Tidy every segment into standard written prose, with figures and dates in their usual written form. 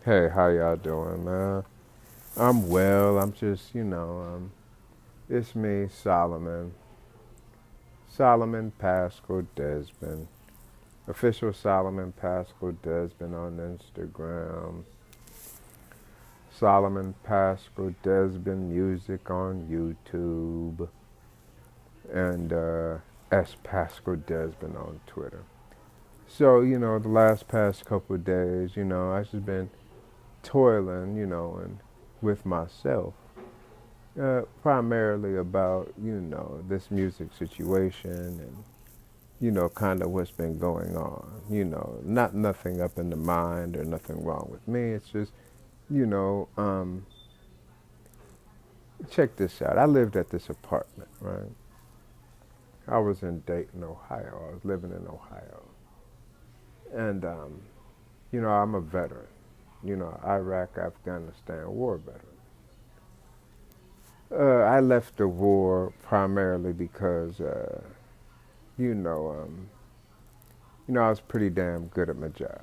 Hey, how y'all doing, man? I'm well. I'm just, it's me, Solomon. Solomon Paschal-Desbin. Official Solomon Paschal-Desbin on Instagram. Solomon Paschal-Desbin Music on YouTube. And S. Paschal-Desbin on Twitter. So, the last past couple of days, I've just been toiling, and with myself. Primarily about, this music situation and, kind of what's been going on. Not nothing up in the mind or nothing wrong with me. It's just, you know, um, check this out. I lived at this apartment, right? I was in Dayton, Ohio. I was living in Ohio. And, I'm a veteran. Iraq, Afghanistan war veteran. I left the war primarily because, you know, um, I was pretty damn good at my job.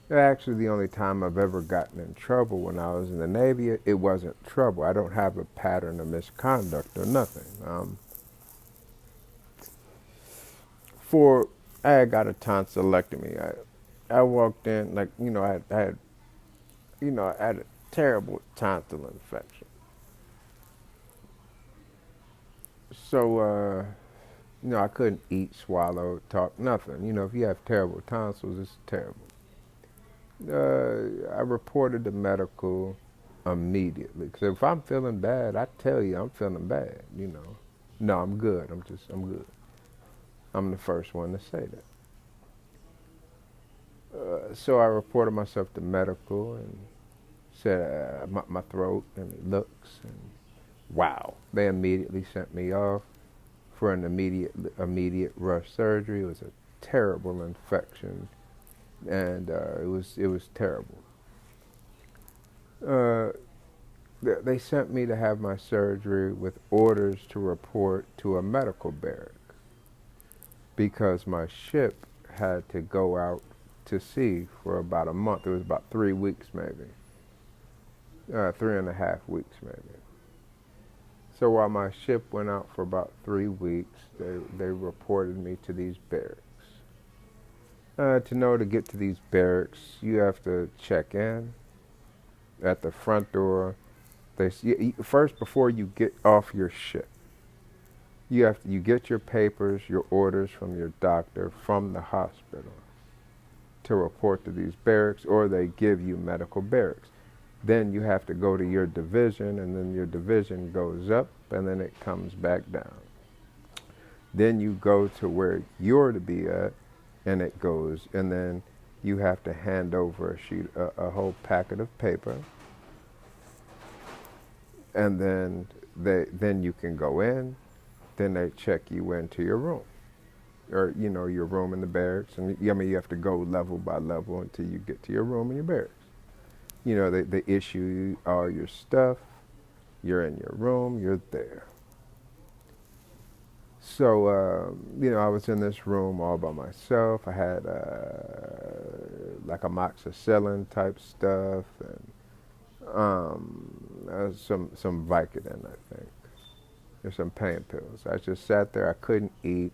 Actually, the only time I've ever gotten in trouble when I was in the Navy, it wasn't trouble. I don't have a pattern of misconduct or nothing. For I had got a tonsillectomy. I walked in like I had a terrible tonsil infection. So I couldn't eat, swallow, talk, nothing. If you have terrible tonsils, it's terrible. I reported to medical immediately. Because if I'm feeling bad, I tell you I'm feeling bad. No, I'm good. I'm good. I'm the first one to say that. So I reported myself to medical and said my throat and it looks and wow. They immediately sent me off for an immediate rush surgery. It was a terrible infection and it was terrible. Uh, they sent me to have my surgery with orders to report to a medical barrack because my ship had to go out to sea for about a month. It was about 3 weeks maybe, 3.5 weeks maybe. So while my ship went out for about 3 weeks, they reported me to these barracks. To know to get to these barracks, you have to check in at the front door. First, before you get off your ship, you get your papers, your orders from your doctor from the hospital to report to these barracks, or they give you medical barracks. Then you have to go to your division, and then your division goes up, and then it comes back down. Then you go to where you're to be at, and it goes, and then you have to hand over a whole packet of paper, and then you can go in. Then they check you into your room, or your room in the barracks, and you have to go level by level until you get to your room in your barracks. They issue you all your stuff. You're in your room. You're there. So, I was in this room all by myself. I had like amoxicillin type stuff and some Vicodin, I think. There's some pain pills. I just sat there. I couldn't eat.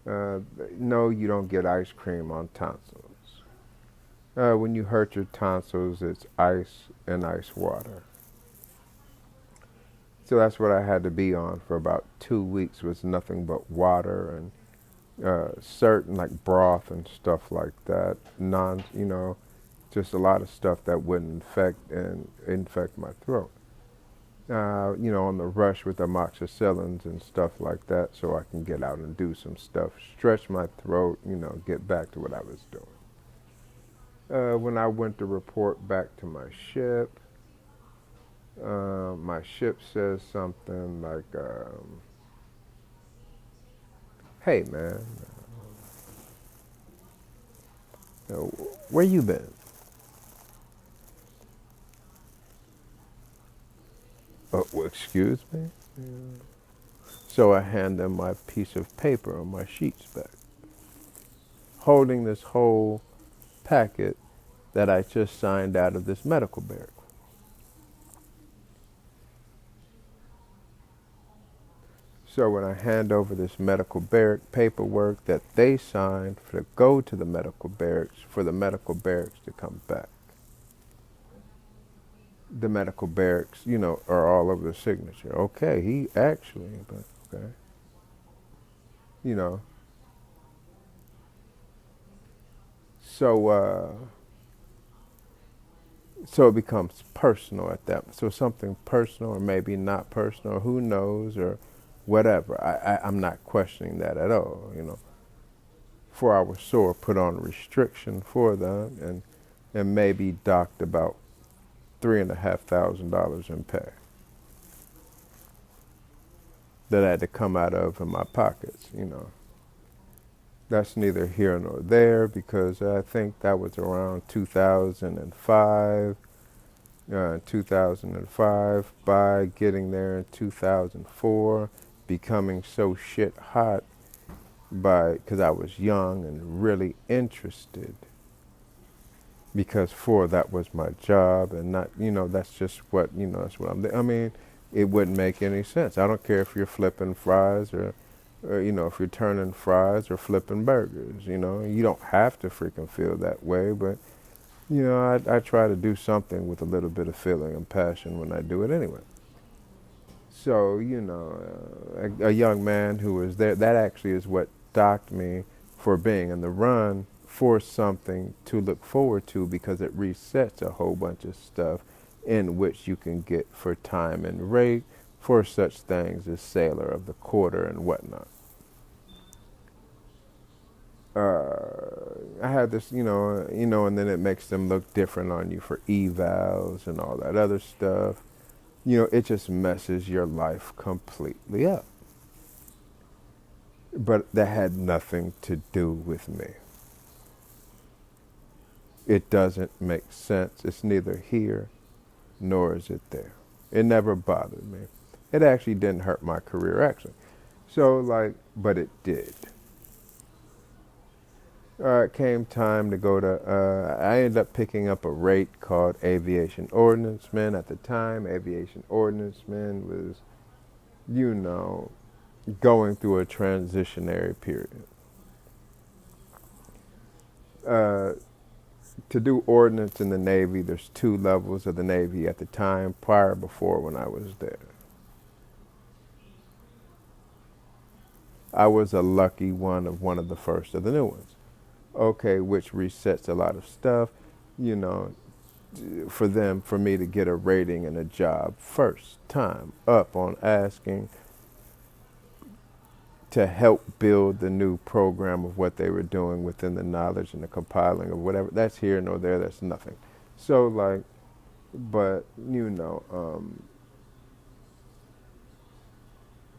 No, you don't get ice cream on tonsils. When you hurt your tonsils, it's ice and ice water. So that's what I had to be on for about 2 weeks, was nothing but water and certain like broth and stuff like that. Just a lot of stuff that wouldn't infect my throat. On the rush with amoxicillins and stuff like that, so I can get out and do some stuff, stretch my throat, get back to what I was doing. When I went to report back to my ship says something like, "Hey, man, where you been?" Well, excuse me. Yeah. So I hand them my piece of paper and my sheets back, holding this whole packet that I just signed out of this medical barrack. So when I hand over this medical barrack paperwork that they signed to go to the medical barracks, for the medical barracks to come back. The medical barracks, are all over the signature. Okay, he actually, but okay. You know. So it becomes personal at that. So something personal or maybe not personal, or who knows, or whatever. I'm not questioning that at all, 4 hour SOAR put on a restriction for them and maybe docked about $3,500 in pay that I had to come out of in my pockets. That's neither here nor there because I think that was around 2005. 2005, by getting there in 2004, becoming so shit hot because I was young and really interested. Because that was my job and not, that's just what, that's what I mean, it wouldn't make any sense. I don't care if you're flipping fries or if you're turning fries or flipping burgers, you don't have to freaking feel that way, but, I try to do something with a little bit of feeling and passion when I do it anyway. So, a young man who was there, that actually is what docked me for being in the run for something to look forward to because it resets a whole bunch of stuff in which you can get for time and rate for such things as sailor of the quarter and whatnot. I had this, and then it makes them look different on you for evals and all that other stuff. It just messes your life completely up. But that had nothing to do with me. It doesn't make sense. It's neither here nor is it there. It never bothered me. It actually didn't hurt my career, actually. So, but it did. It came time to go to, I ended up picking up a rate called Aviation Ordnanceman. At the time, Aviation Ordnanceman was, going through a transitionary period. To do ordnance in the Navy, there's 2 levels of the Navy at the time, before when I was there. I was a lucky one of the first of the new ones. Okay, which resets a lot of stuff, for me to get a rating and a job first time up on asking to help build the new program of what they were doing within the knowledge and the compiling of whatever. That's here nor there, that's nothing. So but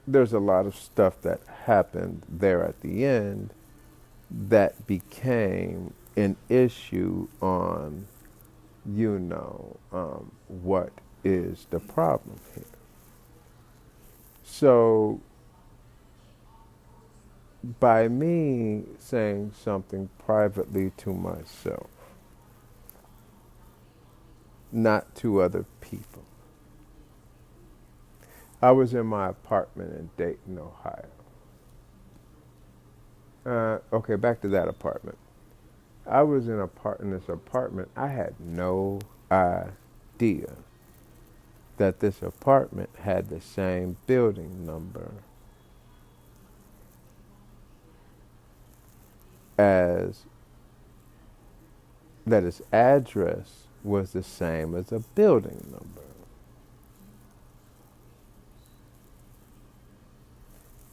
there's a lot of stuff that happened there at the end that became an issue on, what is the problem here. So by me saying something privately to myself, not to other people, I was in my apartment in Dayton, Ohio. Okay, back to that apartment. I was in this apartment. I had no idea that this apartment had the same building number as that its address was the same as a building number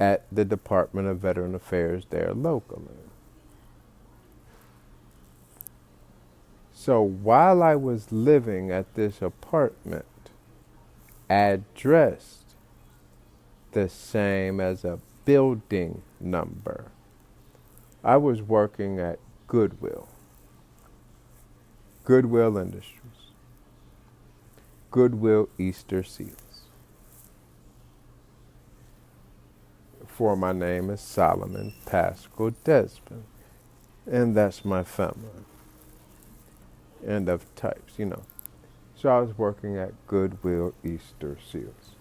at the Department of Veteran Affairs there locally. So while I was living at this apartment, addressed the same as a building number, I was working at Goodwill Industries, Goodwill Easter Seals. For my name is Solomon Paschal-Desbin, and that's my family. and of types, So I was working at Goodwill Easter Seals.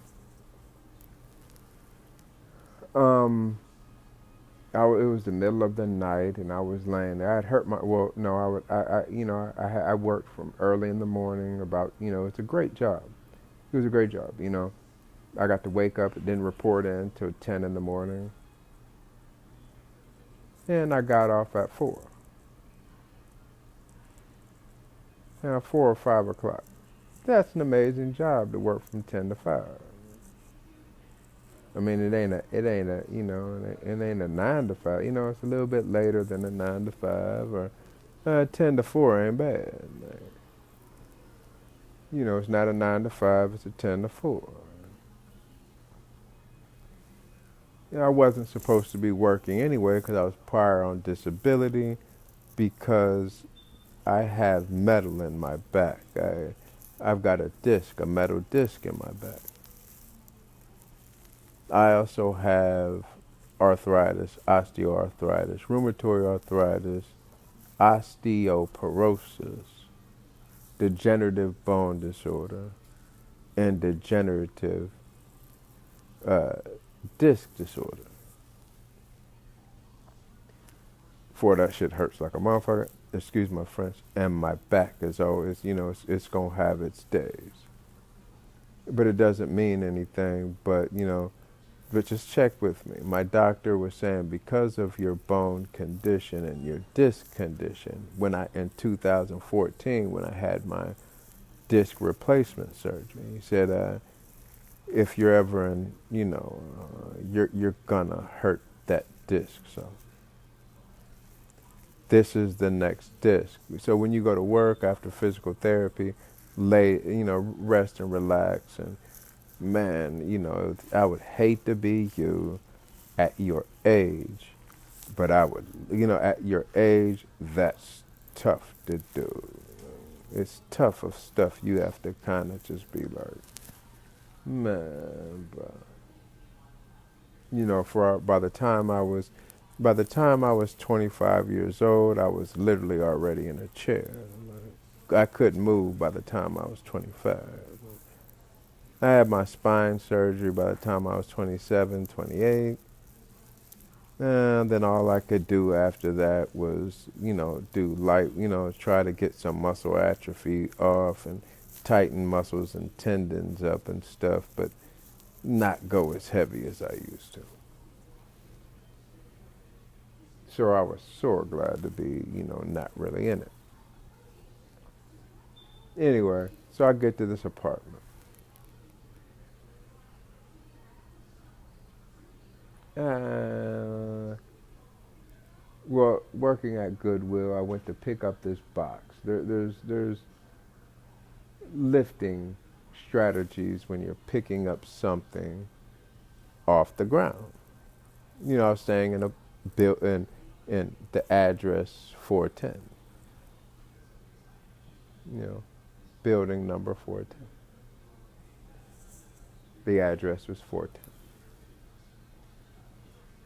It was the middle of the night, and I was laying there. I'd hurt my. Well, no, I worked from early in the morning. It's a great job. It was a great job. I got to wake up. It didn't report in till 10 in the morning, and I got off at 4. 4 or 5 o'clock. That's an amazing job to work from 10 to 5. I mean, it ain't a 9 to 5. It's a little bit later than a 9 to 5, or 10 to 4 ain't bad. It's not a 9 to 5, it's a 10 to 4. I wasn't supposed to be working anyway because I was prior on disability because I have metal in my back. I've got a metal disc in my back. I also have arthritis, osteoarthritis, rheumatoid arthritis, osteoporosis, degenerative bone disorder, and degenerative disc disorder. That shit hurts like a motherfucker. Excuse my French. And my back is always, it's going to have its days. But it doesn't mean anything, but just check with me. My doctor was saying because of your bone condition and your disc condition, in 2014, when I had my disc replacement surgery, he said, if you're ever in, you're gonna hurt that disc. So this is the next disc. So when you go to work after physical therapy, rest and relax. And man, I would hate to be you at your age, but I would, at your age, that's tough to do. It's tough of stuff you have to kind of just be like, man, bro. By the time I was 25 years old, I was literally already in a chair. I couldn't move by the time I was 25. I had my spine surgery by the time I was 27, 28. And then all I could do after that was, do light, try to get some muscle atrophy off and tighten muscles and tendons up and stuff, but not go as heavy as I used to. So I was so glad to be, not really in it. Anyway, so I get to this apartment. Working at Goodwill, I went to pick up this box. There's lifting strategies when you're picking up something off the ground. I was staying in in the address 410. Building number 410. The address was 410.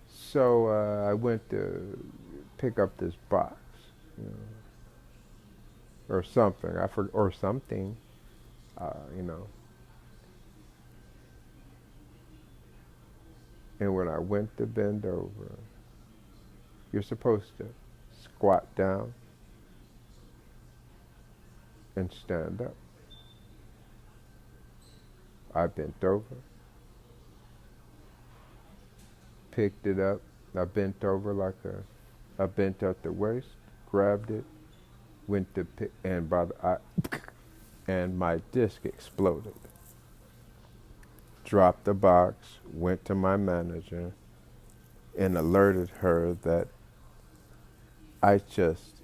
So I went to pick up this box, or something. Or something, And when I went to bend over, you're supposed to squat down and stand up. I bent over, picked it up. I bent over I bent at the waist, grabbed it, went to pick, and and my disc exploded. Dropped the box, went to my manager, and alerted her that I just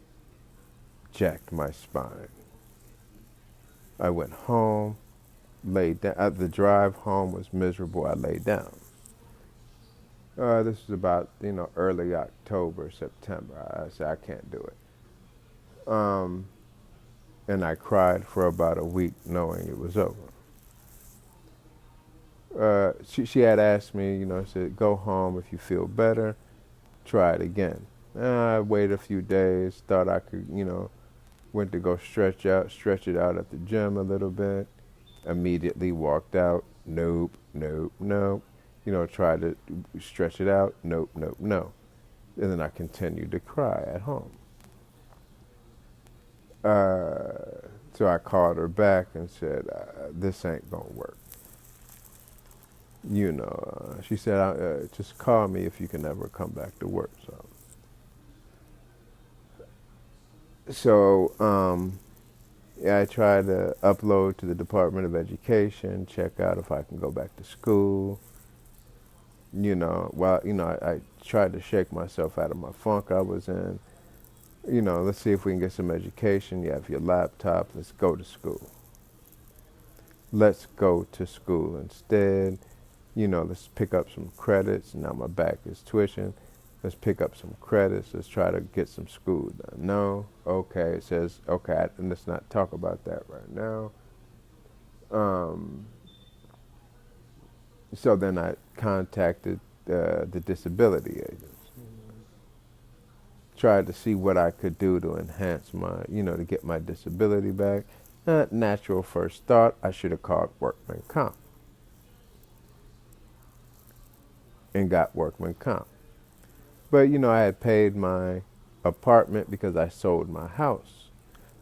jacked my spine. I went home, laid down. The drive home was miserable. I laid down. This was about, early October, September. I said, I can't do it. And I cried for about a week knowing it was over. She had asked me, said, go home if you feel better, try it again. I waited a few days, thought I could, Went to go stretch it out at the gym a little bit. Immediately walked out. Nope, nope, nope. Tried to stretch it out. Nope, nope, no. And then I continued to cry at home. So I called her back and said, this ain't going to work. She said, just call me if you can ever come back to work. So yeah, I tried to upload to the Department of Education, check out if I can go back to school. I tried to shake myself out of my funk I was in. Let's see if we can get some education. You have your laptop. Let's go to school. Let's go to school instead. Let's pick up some credits. Now my back is twitching. Let's pick up some credits. Let's try to get some school done. No? Okay. It says, okay, and let's not talk about that right now. So then I contacted the disability agents. Tried to see what I could do to enhance my, to get my disability back. Natural first thought, I should have called workman comp and got workman comp. But, I had paid my apartment because I sold my house.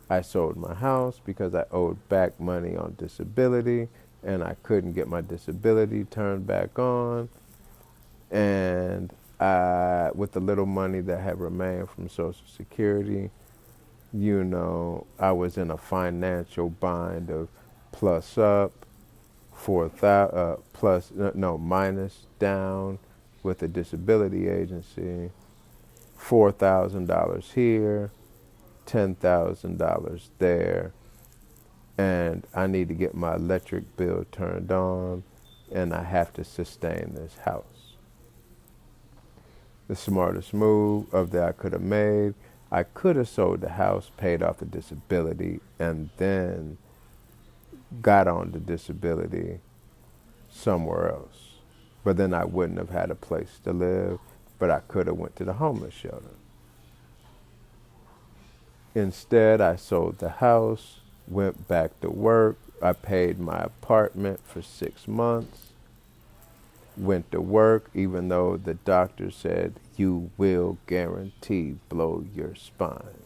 I sold my house because I owed back money on disability, and I couldn't get my disability turned back on. And with the little money that had remained from Social Security, I was in a financial bind of plus up, minus down with a disability agency, $4,000 here, $10,000 there, and I need to get my electric bill turned on, and I have to sustain this house. The smartest move that I could have made, I could have sold the house, paid off the disability, and then got on the disability somewhere else. But then I wouldn't have had a place to live, but I could have went to the homeless shelter. Instead, I sold the house, went back to work. I paid my apartment for 6 months. Went to work, even though the doctor said, you will guarantee blow your spine.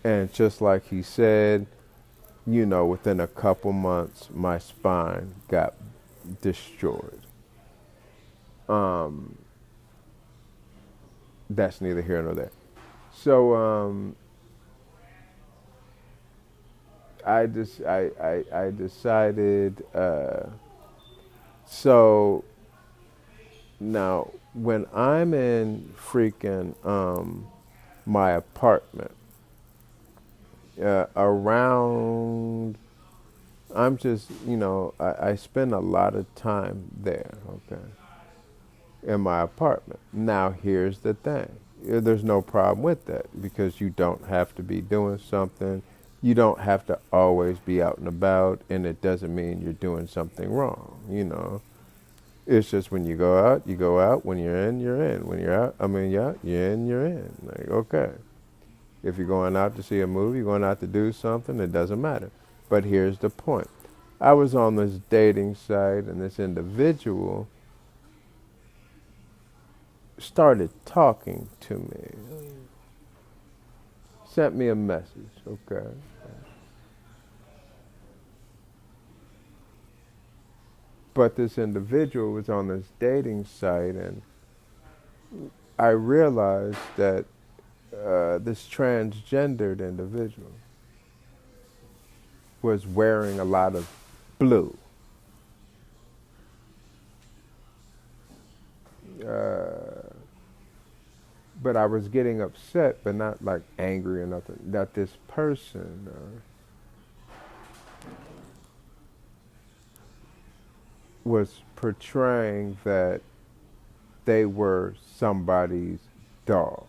And just like he said, within a couple months, my spine got destroyed. That's neither here nor there. So I decided. So now, when I'm in freaking my apartment, I'm just, I spend a lot of time there, okay, in my apartment. Now, here's the thing. There's no problem with that because you don't have to be doing something. You don't have to always be out and about, and it doesn't mean you're doing something wrong, It's just when you go out, you go out. When you're in, you're in. When you're out, you're in, you're in. Like, okay. If you're going out to see a movie, you're going out to do something, it doesn't matter. But here's the point. I was on this dating site, and this individual started talking to me. Sent me a message, okay. But this individual was on this dating site, and I realized that this transgendered individual was wearing a lot of blue. But I was getting upset, but not like angry or nothing, that this person was portraying that they were somebody's dog.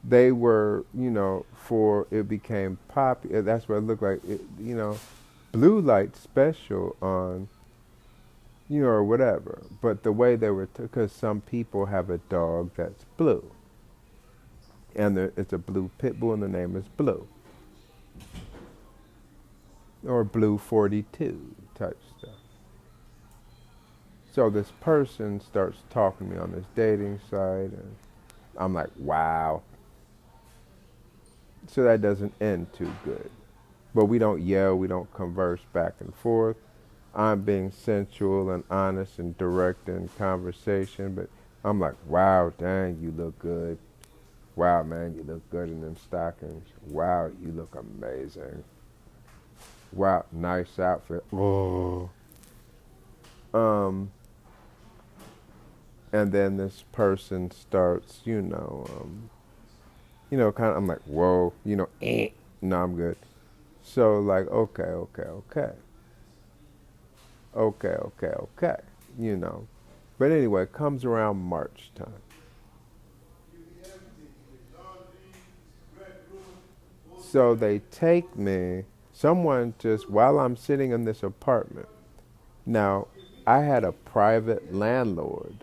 They were, for it became popular. That's what it looked like. Blue light special on or whatever. But the way they were, because some people have a dog that's blue, and it's a blue pit bull, and the name is Blue, or Blue 42 type stuff. So this person starts talking to me on this dating site, and I'm like, wow. So that doesn't end too good. But we don't yell, we don't converse back and forth. I'm being sensual and honest and direct in conversation, but I'm like, wow, dang, you look good. Wow, man, you look good in them stockings. Wow, you look amazing. Wow, nice outfit. Oh. Um, and then this person starts, kind of, I'm like, whoa, no, I'm good. So like, okay, you know. But anyway, it comes around March time. So they take me, someone just, while I'm sitting in this apartment. Now, I had a private landlord.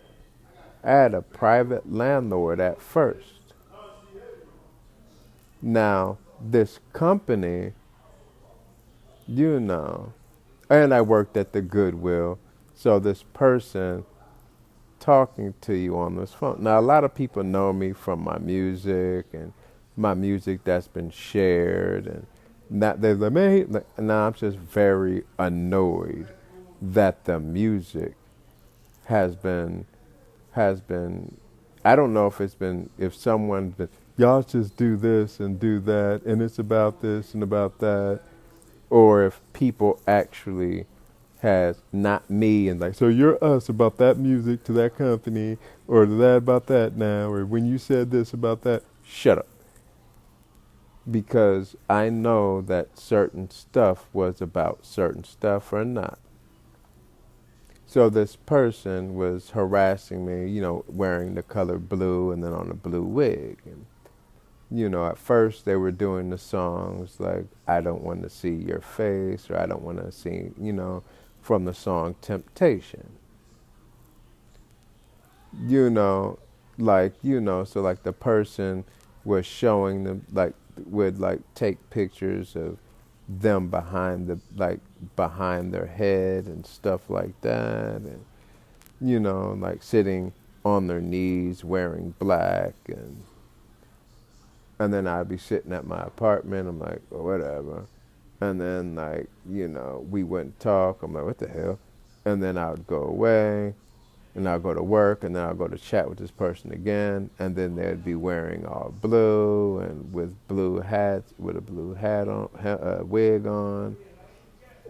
I had a private landlord at first. Now, this company, you know, and I worked at the Goodwill. So this person talking to you on this phone. Now, a lot of people know me from my music and my music that's been shared, and not they're like, man, now I'm just very annoyed that the music has been has been. I don't know if it's been if someone's been y'all just do this and do that, and it's about this and about that, or if people actually has not me and like, so you're us about that music to that company or that about that now, or when you said this about that, shut up. Because I know that certain stuff was about certain stuff or not. So this person was harassing me, wearing the color blue and then on a blue wig. And, at first they were doing the songs like, I don't want to see your face, or I don't want to see, from the song Temptation. You know, so like the person was showing them, like, would like take pictures of them behind their head and stuff like that, and like sitting on their knees wearing black, and then I'd be sitting at my apartment. I'm like, well, whatever. And then like, we wouldn't talk. I'm like, what the hell? And then I would go away, and I'll go to work, and then I'll go to chat with this person again, and then they'd be wearing all blue and with blue hats, with a blue hat on, wig on,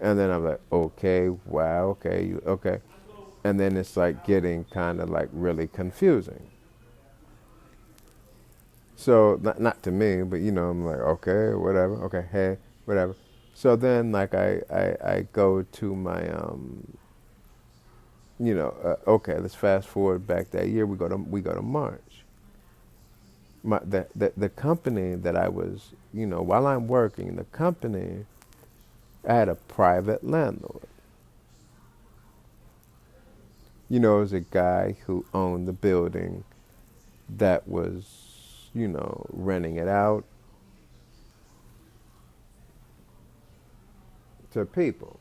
and then I'm like, okay, wow, okay, okay, and then it's like getting kind of like really confusing. So not to me, but I'm like, okay, whatever, okay, hey, whatever. So then like I go to my okay, let's fast forward back that year. We go to March. The company that I was, while I'm working, the company, I had a private landlord. It was a guy who owned the building that was, renting it out to people.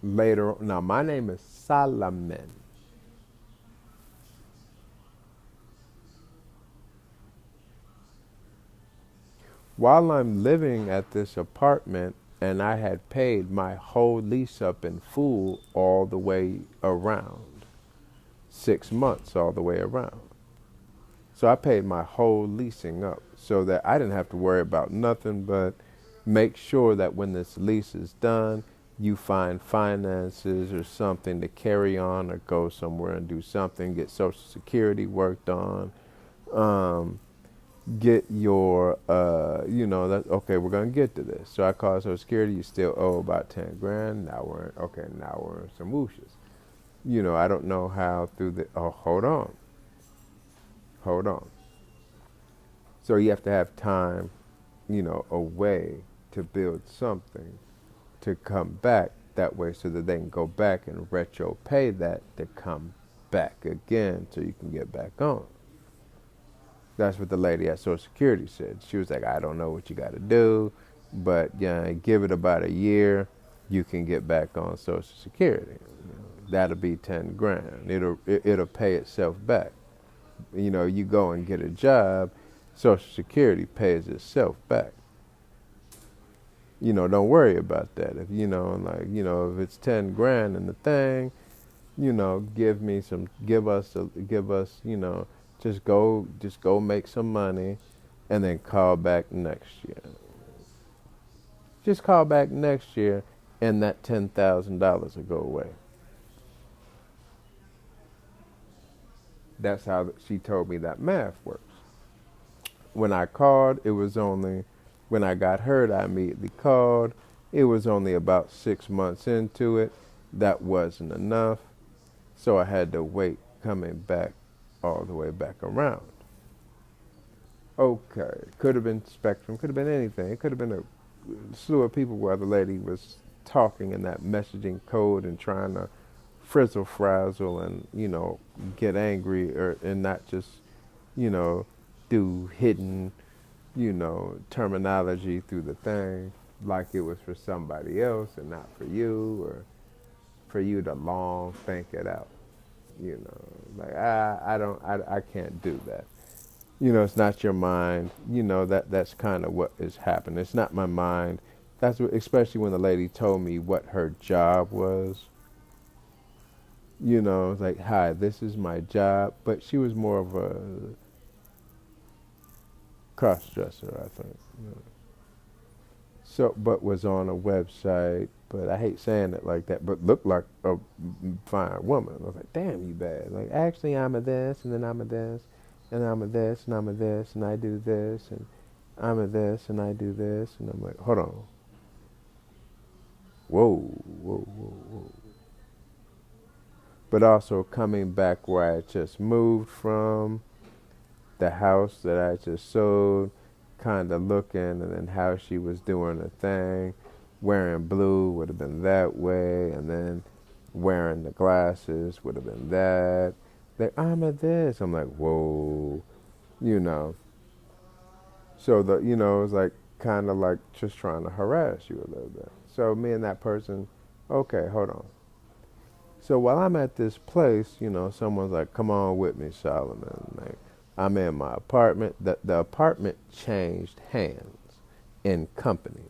Later, now my name is Solomon. While I'm living at this apartment, and I had paid my whole lease up in full all the way around, 6 months all the way around. So I paid my whole leasing up so that I didn't have to worry about nothing but make sure that when this lease is done, you find finances or something to carry on or go somewhere and do something, get Social Security worked on, get your, that okay, we're gonna get to this. So I called Social Security. You still owe about 10 grand. Now we're in some whooshes. I don't know how through the. Oh, hold on. So you have to have time, away to build something. to come back that way so that they can go back and retro pay that to come back again so you can get back on. That's what the lady at Social Security said. She was like, I don't know what you got to do, but yeah, give it about a year, you can get back on Social Security. That'll be 10 grand. It'll pay itself back. You go and get a job, Social Security pays itself back. Don't worry about that. If if it's 10 grand in the thing, give us, just go make some money and then call back next year. Just call back next year and that $10,000 will go away. That's how she told me that math works. When I called, when I got hurt, I immediately called. It was only about 6 months into it. That wasn't enough. So I had to wait coming back all the way back around. Okay, could have been Spectrum, could have been anything. It could have been a slew of people where the lady was talking in that messaging code and trying to frizzle frazzle and, get angry and not just, do hidden, terminology through the thing like it was for somebody else and not for you, or for you to long think it out. I can't do that. It's not your mind. That's kind of what is happening. It's not my mind. That's what, especially when the lady told me what her job was. It's like, hi, this is my job. But she was more of a cross-dresser, I think. So, but was on a website. But I hate saying it like that. But looked like a fine woman. I was like, damn, you bad. Like, actually, I'm a this, and then I'm a this, and I'm a this, and I'm a this, and I do this, and I'm a this, and I do this. And I'm like, hold on. Whoa, whoa, whoa, whoa. But also coming back where I just moved from, the house that I just sold, kind of looking, and then how she was doing her thing, wearing blue would have been that way, and then wearing the glasses would have been that. Like, I'm at this. I'm like, whoa, So it was like kind of like just trying to harass you a little bit. So me and that person, okay, hold on. So while I'm at this place, someone's like, come on with me, Solomon. Like, I'm in my apartment. The apartment changed hands in companies.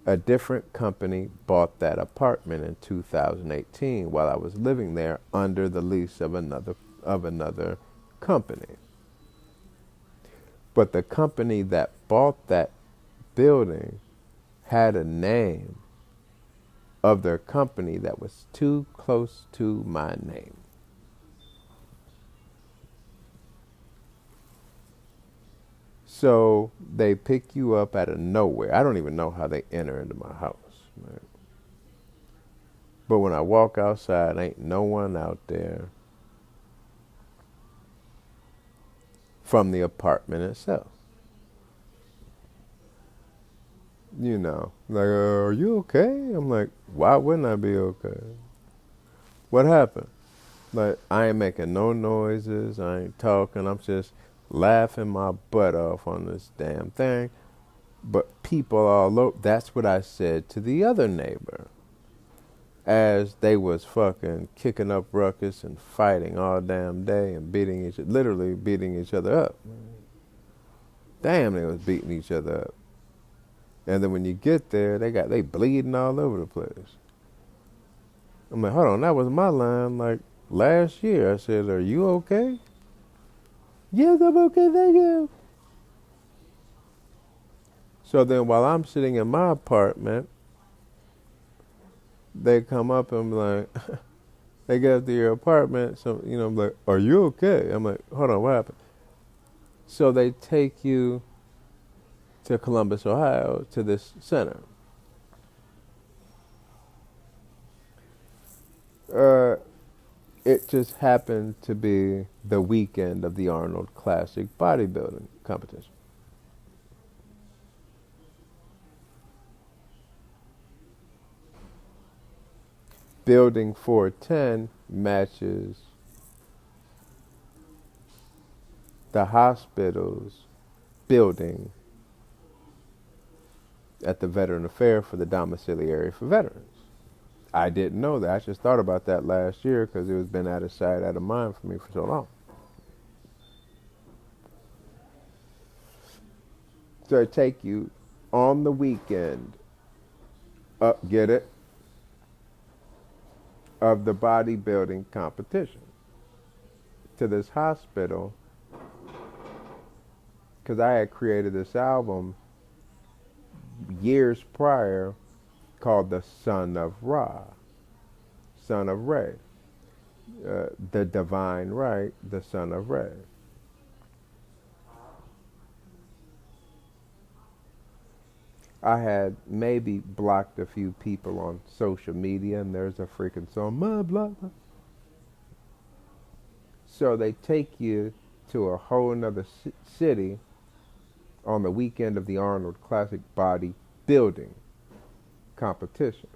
A different company bought that apartment in 2018 while I was living there under the lease of another company. But the company that bought that building had a name of their company that was too close to my name. So they pick you up out of nowhere. I don't even know how they enter into my house. Right? But when I walk outside, ain't no one out there from the apartment itself. Like, are you okay? I'm like, why wouldn't I be okay? What happened? Like, I ain't making no noises. I ain't talking. I'm just laughing my butt off on this damn thing. But people all over, that's what I said to the other neighbor. As they was fucking kicking up ruckus and fighting all damn day and literally beating each other up. Damn, they was beating each other up. And then when you get there, they bleeding all over the place. I'm like, hold on, that was my line. Like, last year, I said, are you okay? Yes, I'm okay, thank you. So then while I'm sitting in my apartment, they come up and I'm like, they get up to your apartment. So, I'm like, are you okay? I'm like, hold on, what happened? So they take you to Columbus, Ohio, to this center. It just happened to be the weekend of the Arnold Classic bodybuilding competition. Building 410 matches the hospital's building at the Veteran Affair for the domiciliary for veterans. I didn't know that. I just thought about that last year because it was been out of sight, out of mind for me for so long. So I take you on the weekend, get it, of the bodybuilding competition to this hospital because I had created this album years prior called The Son of Ra, Son of Re, the divine right, the Son of Re. I had maybe blocked a few people on social media, and there's a freaking song, blah, blah, blah. So they take you to a whole nother city on the weekend of the Arnold Classic Body Building competition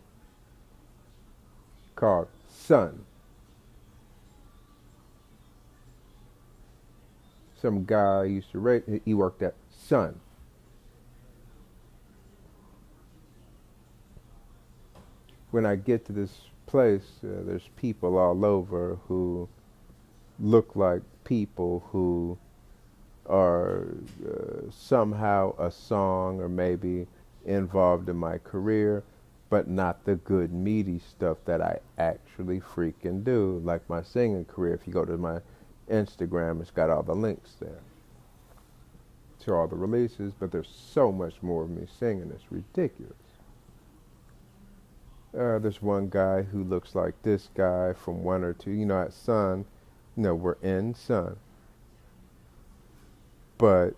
called Sun. Some guy used to rate, he worked at Sun. When I get to this place, there's people all over who look like people who are somehow a song or maybe involved in my career, but not the good meaty stuff that I actually freaking do, like my singing career. If you go to my Instagram, it's got all the links there to all the releases, but there's so much more of me singing, it's ridiculous. There's one guy who looks like this guy from one or two, at Sun, we're in Sun. But,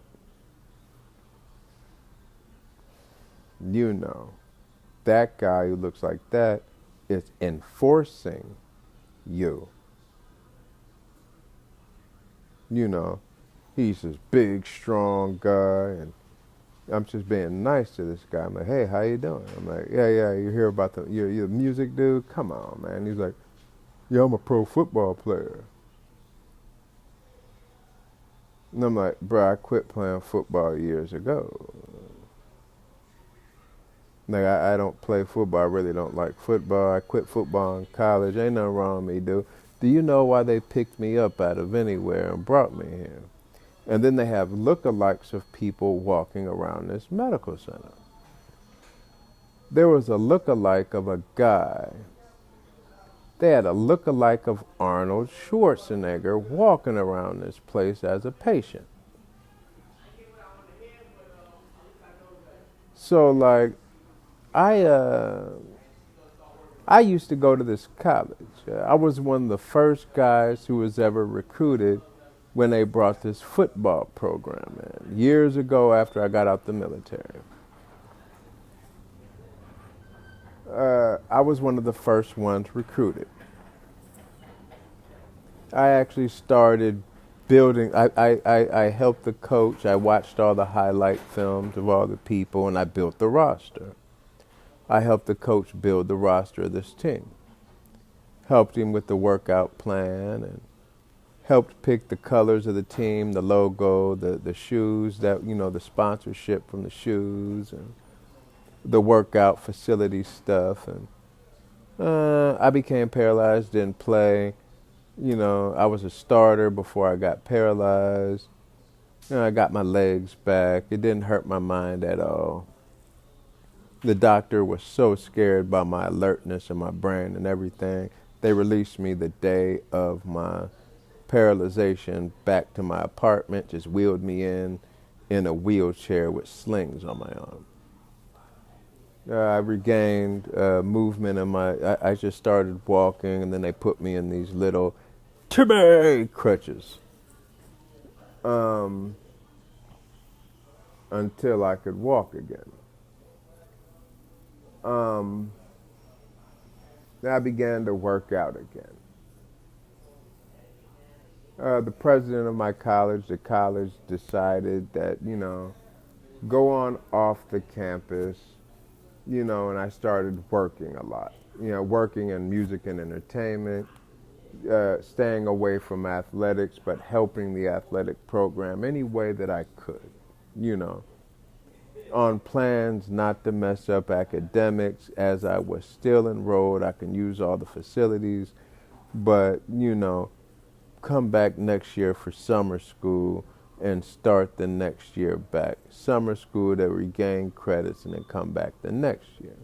that guy who looks like that is enforcing you. He's this big, strong guy, and I'm just being nice to this guy. I'm like, hey, how you doing? I'm like, yeah, you hear about you're a music dude? Come on, man. He's like, yeah, I'm a pro football player. And I'm like, bro, I quit playing football years ago. Like, I don't play football. I really don't like football. I quit football in college. Ain't nothing wrong with me, dude. Do you know why they picked me up out of anywhere and brought me here? And then they have lookalikes of people walking around this medical center. There was a lookalike of a guy. They had a lookalike of Arnold Schwarzenegger walking around this place as a patient. So, like, I used to go to this college. I was one of the first guys who was ever recruited when they brought this football program in, years ago after I got out the military. I was one of the first ones recruited. I actually started building, I helped the coach, I watched all the highlight films of all the people, and I built the roster. I helped the coach build the roster of this team. Helped him with the workout plan and helped pick the colors of the team, the logo, the shoes, that the sponsorship from the shoes and the workout facility stuff. And I became paralyzed, didn't play. I was a starter before I got paralyzed. I got my legs back. It didn't hurt my mind at all. The doctor was so scared by my alertness and my brain and everything. They released me the day of my paralyzation back to my apartment, just wheeled me in a wheelchair with slings on my arm. I regained movement in I just started walking, and then they put me in these little Timmy crutches until I could walk again. I began to work out again. The president of my college, the college decided that, go on off the campus, and I started working a lot. working in music and entertainment, staying away from athletics, but helping the athletic program any way that I could, you know, on plans not to mess up academics. As I was still enrolled, I can use all the facilities, but, come back next year for summer school and start the next year back. Summer school to regain credits and then come back the next year.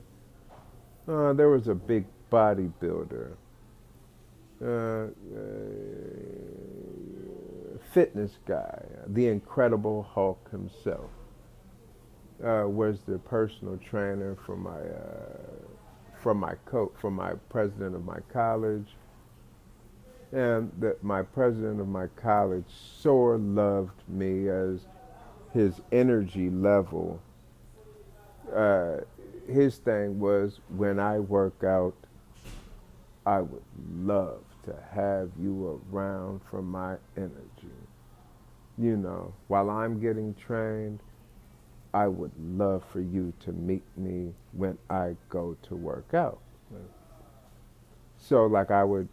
There was a big bodybuilder, uh, fitness guy, the Incredible Hulk himself, was the personal trainer for my president of my college, and that my president of my college sore loved me as his energy level. Uh, his thing was, when I work out, I would love to have you around for my energy. While I'm getting trained, I would love for you to meet me when I go to work out. So, like, I would,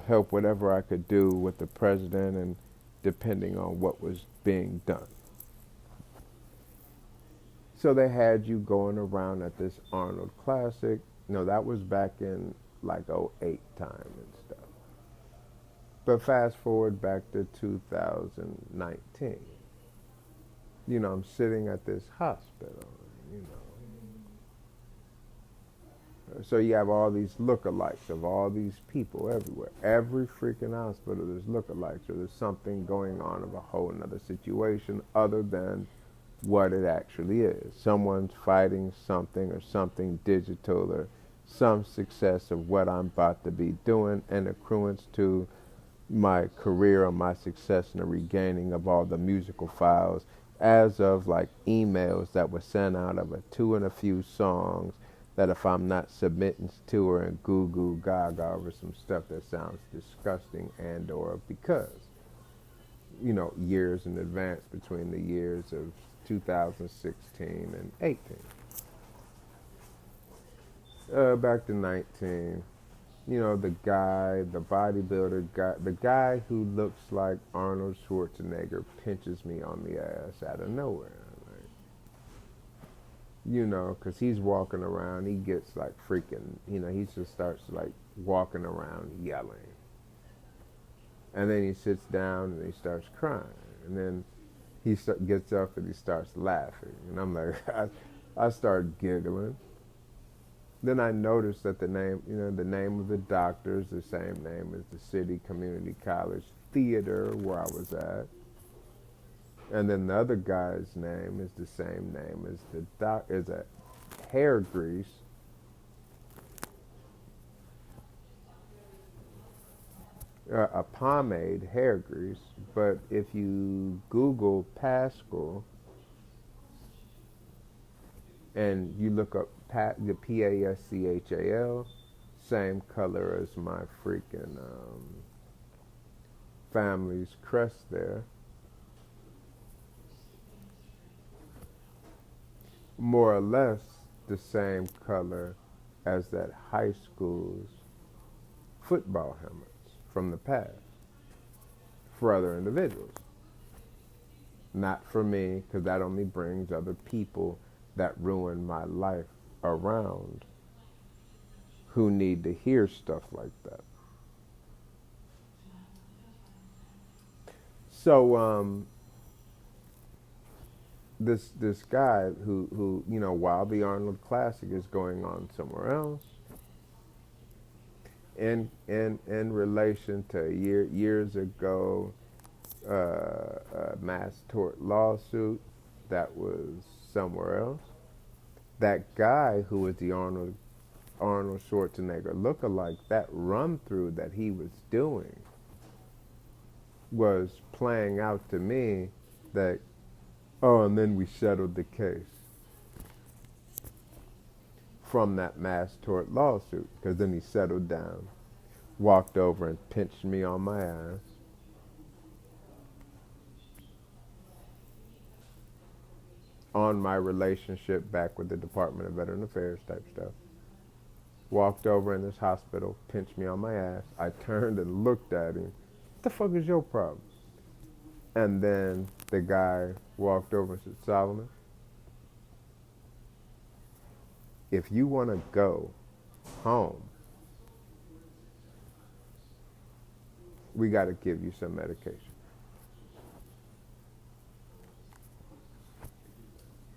help whatever I could do with the president, and depending on what was being done. So they had you going around at this Arnold Classic. That was back in like '08 time and stuff. But fast forward back to 2019. I'm sitting at this hospital, you know. So you have all these lookalikes of all these people everywhere. Every freaking hospital, there's lookalikes, or there's something going on of a whole another situation other than what it actually is. Someone's fighting something, or something digital, or some success of what I'm about to be doing, and accruance to my career or my success in the regaining of all the musical files, as of like emails that were sent out of a two and a few songs that if I'm not submitting to her and goo goo gaga over some stuff that sounds disgusting, and or because, years in advance between the years of 2016 and 18. Back to 19, the bodybuilder guy, the guy who looks like Arnold Schwarzenegger pinches me on the ass out of nowhere. Because he's walking around, he gets like freaking, he just starts like walking around yelling. And then he sits down and he starts crying. And then he gets up and he starts laughing. And I'm like, I start giggling. Then I noticed that the name of the doctor is the same name as the City Community College Theater where I was at. And then the other guy's name is the same name as is a hair grease. A pomade hair grease. But if you Google Paschal and you look up the Paschal, same color as my freaking family's crest there. More or less the same color as that high school's football helmets from the past for other individuals. Not for me, because that only brings other people that ruin my life around who need to hear stuff like that. So, this guy who while the Arnold Classic is going on somewhere else, in relation to years ago, a mass tort lawsuit that was somewhere else. That guy who was the Arnold Schwarzenegger lookalike, that run through that he was doing was playing out to me that, oh, and then we settled the case from that mass tort lawsuit, because then he settled down, walked over and pinched me on my ass. On my relationship back with the Department of Veteran Affairs type stuff. walked over in this hospital, pinched me on my ass. I turned and looked at him. What the fuck is your problem? And then the guy walked over and said, Solomon, if you want to go home, we got to give you some medication.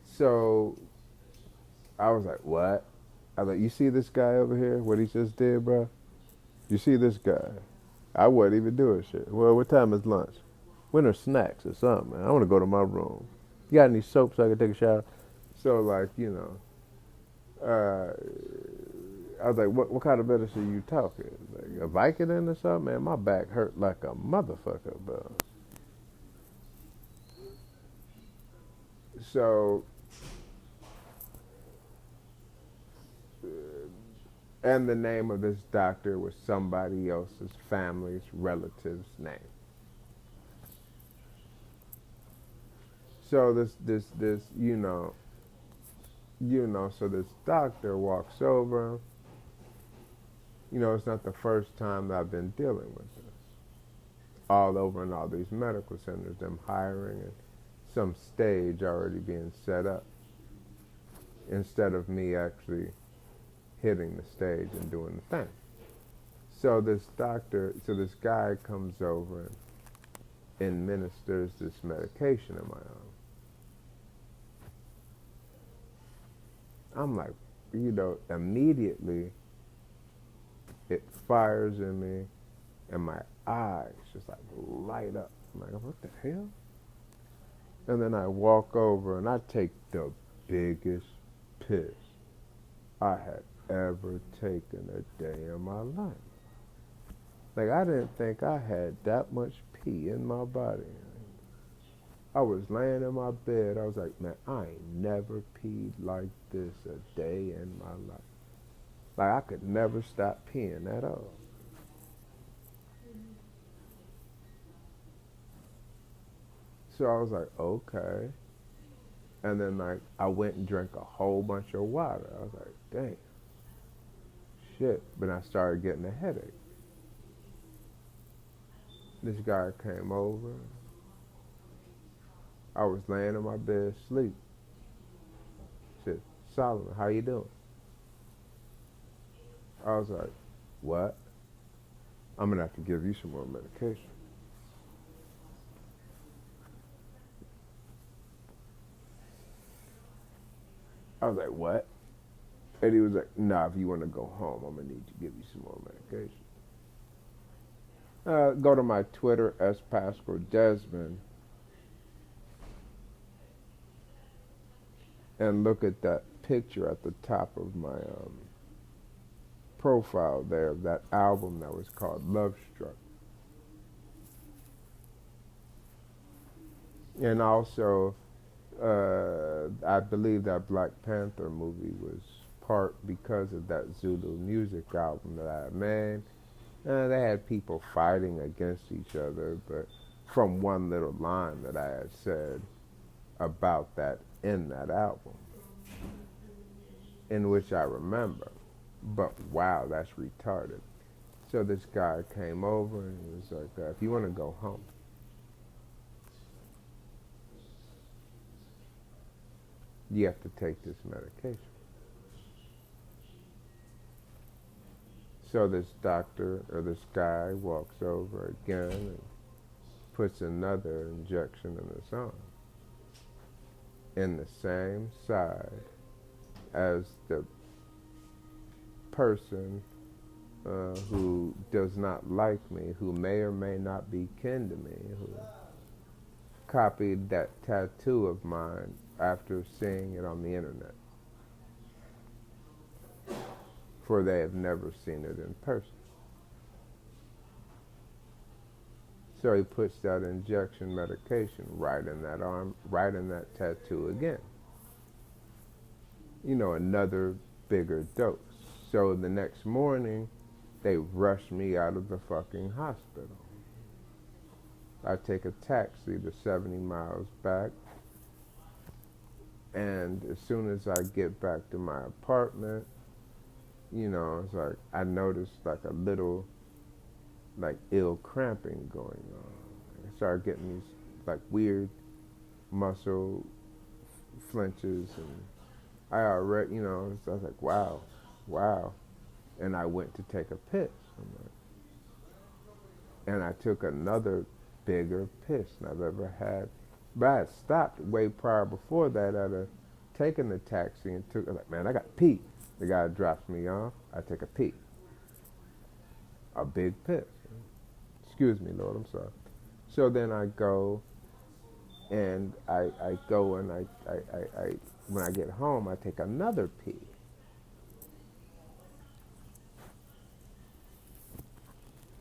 So I was like, what? I was like, you see this guy over here? What he just did, bro? You see this guy? I wasn't even doing shit. Well, what time is lunch? When are snacks or something, man? I want to go to my room. You got any soap so I can take a shower? So, like, I was like, what kind of medicine you talking? Like a Vicodin or something? Man, my back hurt like a motherfucker, bro. So, and the name of this doctor was somebody else's family's relative's name. So so this doctor walks over. It's not the first time that I've been dealing with this. All over in all these medical centers, them hiring and some stage already being set up instead of me actually hitting the stage and doing the thing. So this guy comes over and administers this medication in my arm. I'm like, immediately it fires in me and my eyes just like light up. I'm like, what the hell? And then I walk over and I take the biggest piss I had ever taken a day in my life. Like, I didn't think I had that much pee in my body. I was laying in my bed. I was like, man, I ain't never peed like this a day in my life. Like, I could never stop peeing at all. So I was like, okay. And then, like, I went and drank a whole bunch of water. I was like, dang. Shit. But I started getting a headache. This guy came over. I was laying in my bed asleep. He said, Solomon, how you doing? I was like, what? I'm going to have to give you some more medication. I was like, what? And he was like, nah, if you want to go home, I'm going to need to give you some more medication. Go to my Twitter, Paschal-Desbin, and look at that picture at the top of my profile there of that album that was called Love Struck. And also, I believe that Black Panther movie was part because of that Zulu music album that I made. They had people fighting against each other, but from one little line that I had said about that in that album, in which I remember. But wow, that's retarded. So this guy came over and he was like, if you want to go home, you have to take this medication. So this doctor, or this guy, walks over again and puts another injection in his arm, in the same side as the person who does not like me, who may or may not be kin to me, who copied that tattoo of mine after seeing it on the internet. For they have never seen it in person. So he puts that injection medication right in that arm, right in that tattoo again. Another bigger dose. So the next morning, they rush me out of the fucking hospital. I take a taxi to 70 miles back. And as soon as I get back to my apartment, it's like I noticed like a little like ill cramping going on. I started getting these like weird muscle flinches, and I already, so I was like, wow, wow. And I went to take a piss. And I took another bigger piss than I've ever had. But I had stopped way prior before that. I'd have taken the taxi and took, like, man, I got to pee. The guy drops me off. I take a pee. A big piss. Excuse me, Lord, I'm sorry. So then I go, and I go, and I when I get home, I take another pee.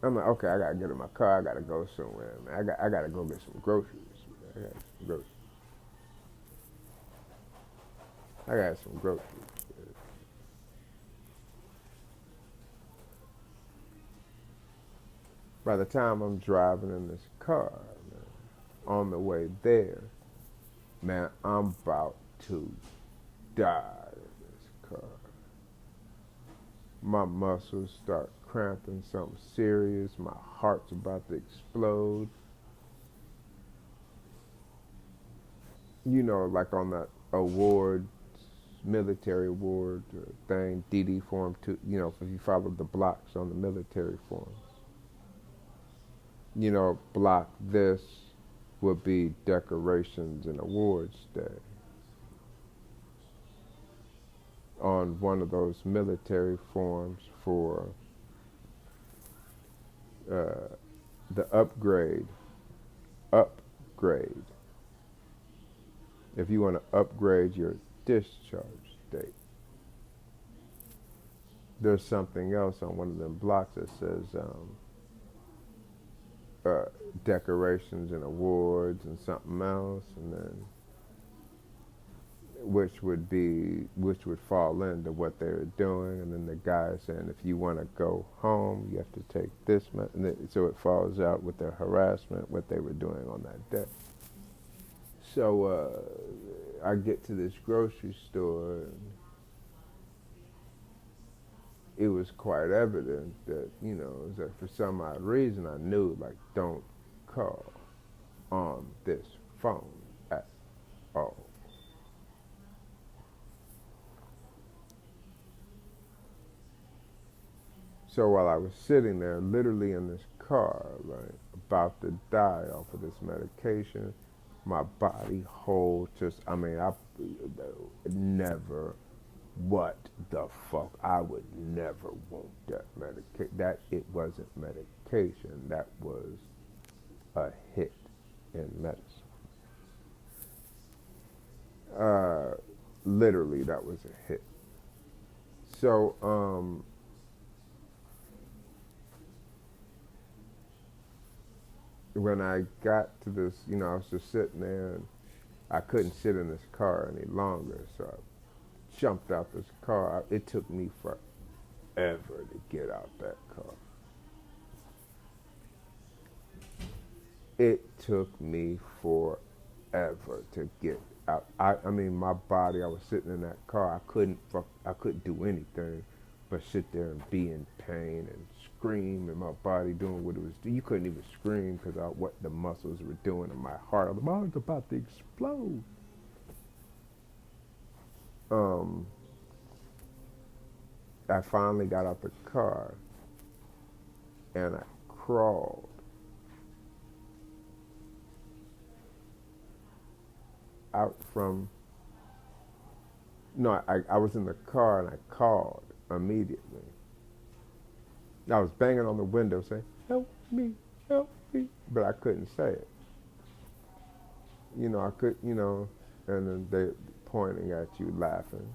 I'm like, okay, I gotta get in my car. I gotta go somewhere, man. I gotta go get some groceries. I got some groceries. I got some groceries. By the time I'm driving in this car, man, on the way there, man, I'm about to die in this car. My muscles start cramping, something serious. My heart's about to explode. Like on that award, military award thing, DD Form 2, if you follow the blocks on the military forms. Block this would be decorations and awards day. On one of those military forms for the upgrade. If you want to upgrade your discharge date, there's something else on one of them blocks that says decorations and awards and something else, and then which would fall into what they were doing, and then the guy is saying if you want to go home, you have to take this, and so it falls out with their harassment, what they were doing on that day. So I get to this grocery store, and it was quite evident that, that for some odd reason I knew, like, don't call on this phone at all. So while I was sitting there, literally in this car, right, about to die off of this medication, my body whole I never, what the fuck, I would never want that medication. That it wasn't medication, that was a hit in medicine. Literally, that was a hit. So, when I got to this, I was just sitting there, and I couldn't sit in this car any longer, so I jumped out this car. It took me forever to get out that car. It took me forever to get out. My body, I was sitting in that car. I couldn't do anything but sit there and be in pain and scream, and my body doing what it was doing. You couldn't even scream because of what the muscles were doing in my heart. I was about to explode. I finally got out the car, and I crawled out from, no, I was in the car, and I called immediately. I was banging on the window saying, help me, but I couldn't say it. I could, and then they pointing at you, laughing.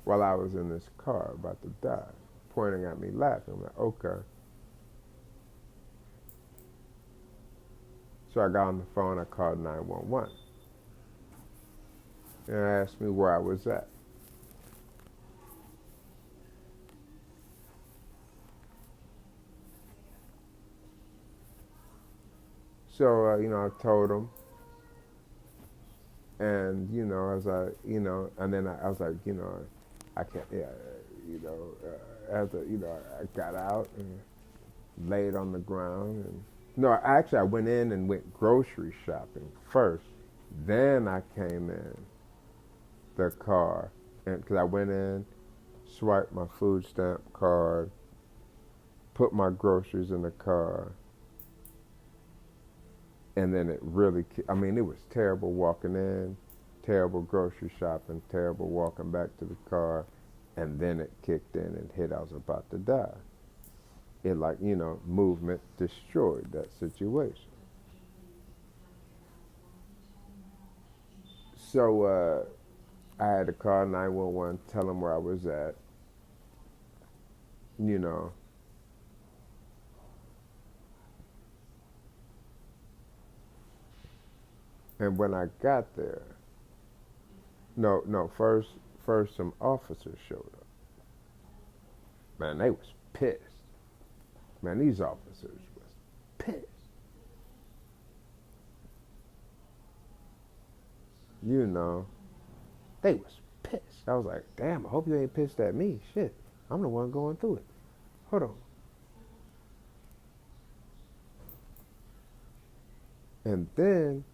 While I was in this car about to die, pointing at me, laughing. I'm like, okay. So I got on the phone, I called 911. And I asked me where I was at. So, I told them And as and then I was like, I can't, yeah, as I got out and laid on the ground, and no, actually I went in and went grocery shopping first. Then I came in the car, and because I went in, swiped my food stamp card, put my groceries in the car, and then it really, I mean, it was terrible walking in, terrible grocery shopping, terrible walking back to the car, and then it kicked in and hit. I was about to die. It movement destroyed that situation. So I had to call 911, tell them where I was at, you know. And when I got there, no, first some officers showed up. Man, they was pissed. Man, these officers was pissed. You know, they was pissed. I was like, damn, I hope you ain't pissed at me. Shit, I'm the one going through it. Hold on. And then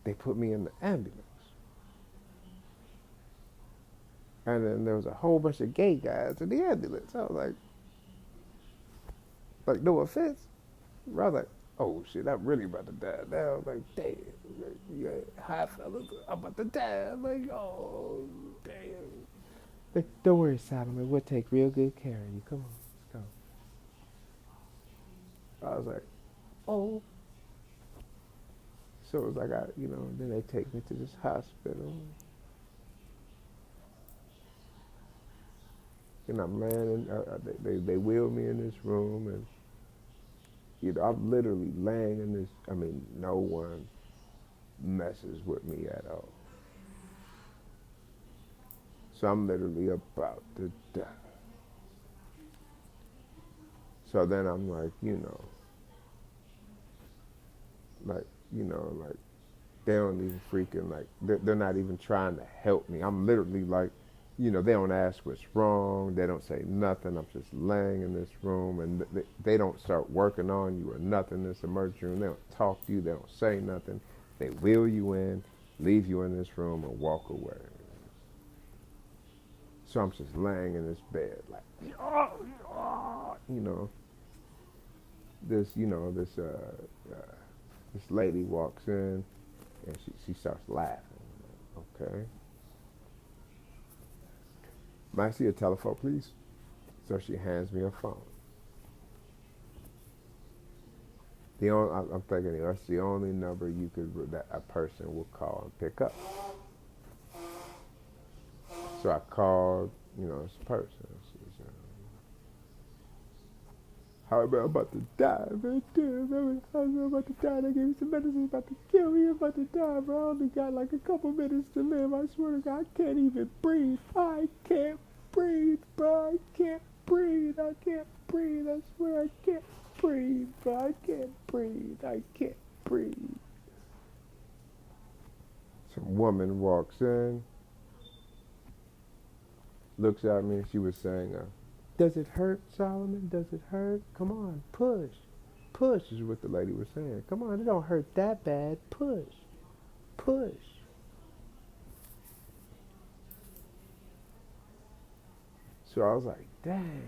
they put me in the ambulance. And then there was a whole bunch of gay guys in the ambulance. I was like, no offense. I was like, oh shit, I'm really about to die now. I was like, damn, yeah, hi fellas, I'm about to die. I'm like, oh, damn. Don't worry, Solomon, we'll take real good care of you. Come on, let's go. I was like, oh. So it was like, then they take me to this hospital. And I'm laying they wheeled me in this room, and I'm literally laying in this. I mean, no one messes with me at all. So I'm literally about to die. So then I'm like, like they don't even freaking they're not even trying to help me. I'm literally like, they don't ask what's wrong. They don't say nothing. I'm just laying in this room, and they don't start working on you or nothing in this emergency room. They don't talk to you. They don't say nothing. They wheel you in, leave you in this room, and walk away. So I'm just laying in this bed, like, this, this lady walks in, and she starts laughing. Okay. May I see a telephone, please? So she hands me a phone. I'm thinking that's the only number that a person will call and pick up. So I called, this person. She's, how am I about to die, man? Damn, I'm about to die. They gave me some medicine, about to kill me. I'm about to die, bro. I only got like a couple minutes to live. I swear to God, I can't even breathe. I can't breathe, bro. I can't breathe. I can't breathe. I swear I can't breathe, bro. I can't breathe. I can't breathe. Some woman walks in, looks at me, and she was saying, does it hurt, Solomon? Does it hurt? Come on, push. Push is what the lady was saying. Come on, it don't hurt that bad. Push. Push. So I was like, dang.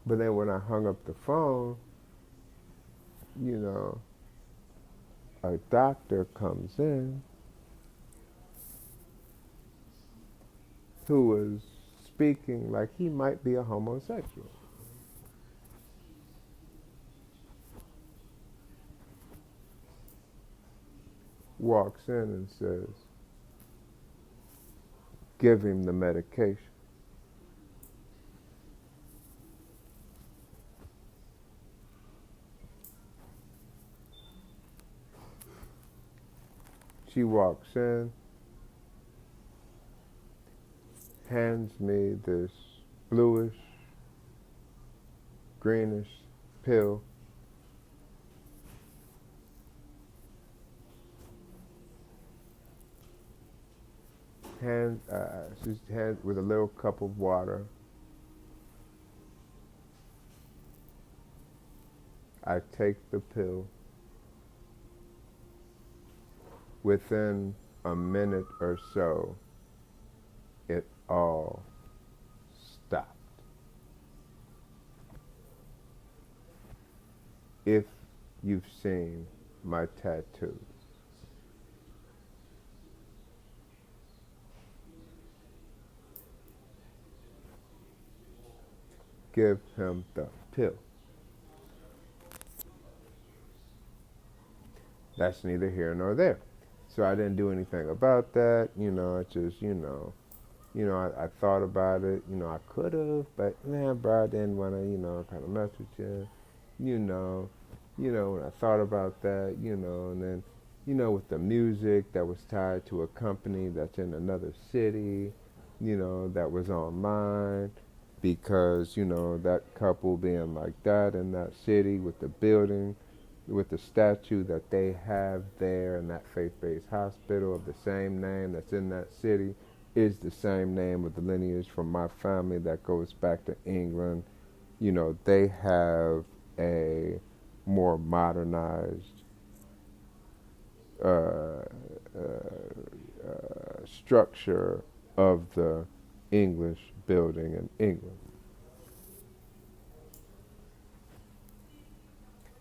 But then when I hung up the phone, a doctor comes in who was speaking like he might be a homosexual. Walks in and says, give him the medication. She walks in, hands me this bluish greenish pill. She's hand with a little cup of water. I take the pill. Within a minute or so, it all stopped. If you've seen my tattoo, give him the pill. That's neither here nor there. So I didn't do anything about that. It's just, I thought about it. I could have, but man, bro, I didn't want to, kind of mess with you. You know, when I thought about that, and then, with the music that was tied to a company that's in another city, that was on mine, because, that couple being like that in that city with the building, with the statue that they have there in that faith-based hospital of the same name that's in that city is the same name of the lineage from my family that goes back to England. They have a more modernized structure of the English building in England.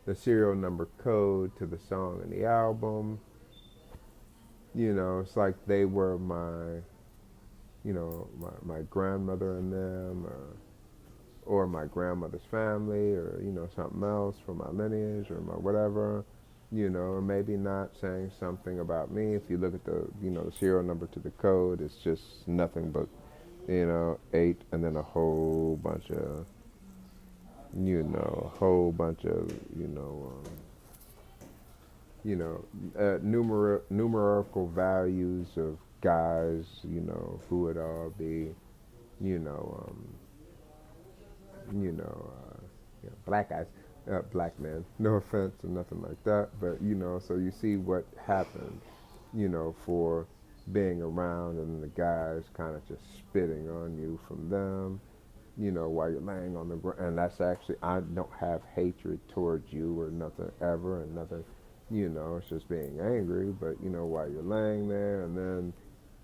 The serial number code to the song and the album. It's like they were my grandmother and them, or my grandmother's family, or, something else from my lineage or my whatever, or maybe not saying something about me. If you look at the serial number to the code, it's just nothing but, 8 and then a whole bunch of, numerical values of guys, who would all be, black guys, black men. No offense or nothing like that, but so you see what happened, for being around, and the guys kind of just spitting on you from them, while you're laying on the ground. And that's actually, I don't have hatred towards you or nothing ever, and nothing, it's just being angry. But while you're laying there, and then,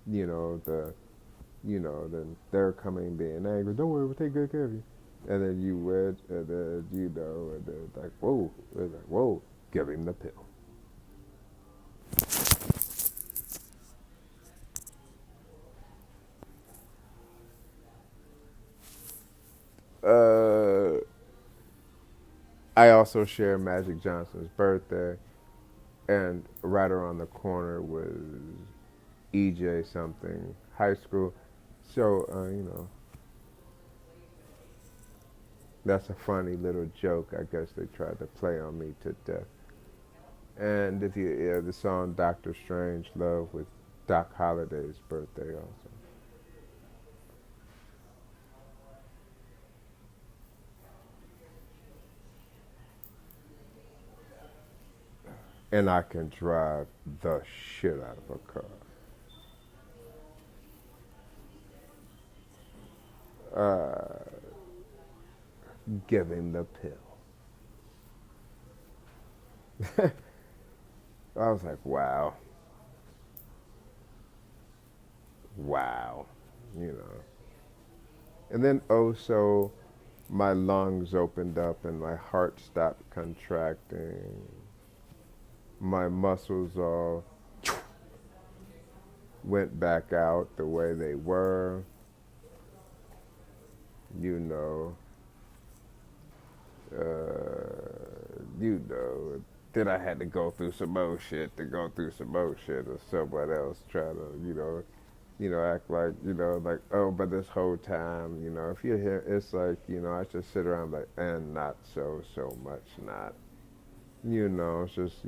then they're coming being angry. Don't worry, we'll take good care of you. And then you would, and then, and then like, whoa, it's like, whoa, give him the pill. I also share Magic Johnson's birthday, and right around the corner was EJ something, high school. So, that's a funny little joke. I guess they tried to play on me to death. And if the song Doctor Strange Love with Doc Holliday's birthday also. And I can drive the shit out of a car. Give him the pill. I was like, wow. Wow. And then also my lungs opened up and my heart stopped contracting. My muscles all went back out the way they were. Then I had to go through some more shit or someone else try to, act like, like, oh, but this whole time, if you're here, it's like, I just sit around like, and not so much not. It's just,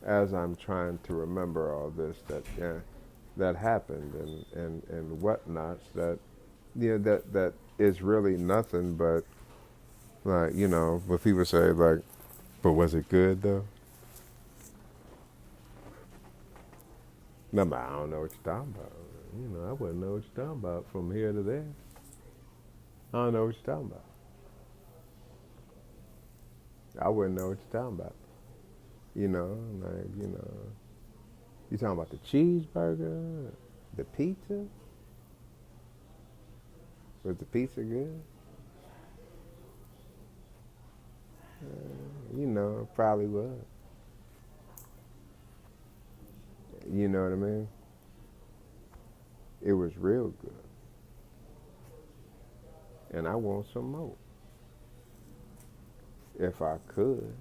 as I'm trying to remember all this that happened and whatnots that, that is really nothing but, Like, but people say, like, but was it good, though? No, but I don't know what you're talking about. I wouldn't know what you're talking about from here to there. I don't know what you're talking about. I wouldn't know what you're talking about. You talking about the cheeseburger, the pizza? Was the pizza good? Probably was. You know what I mean? It was real good. And I want some more. If I could.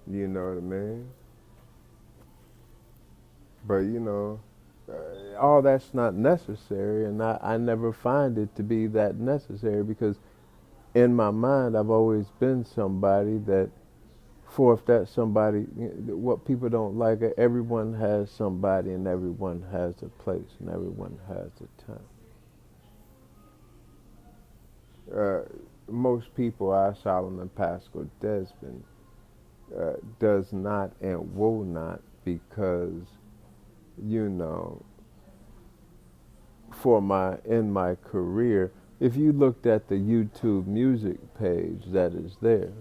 You know what I mean? But, all that's not necessary, and I never find it to be that necessary because in my mind I've always been somebody that, for if that's somebody, what people don't like, everyone has somebody and everyone has a place and everyone has a time. Most people are Solomon Paschal-Desbin does not and will not because, in my career, if you looked at the YouTube music page that is there,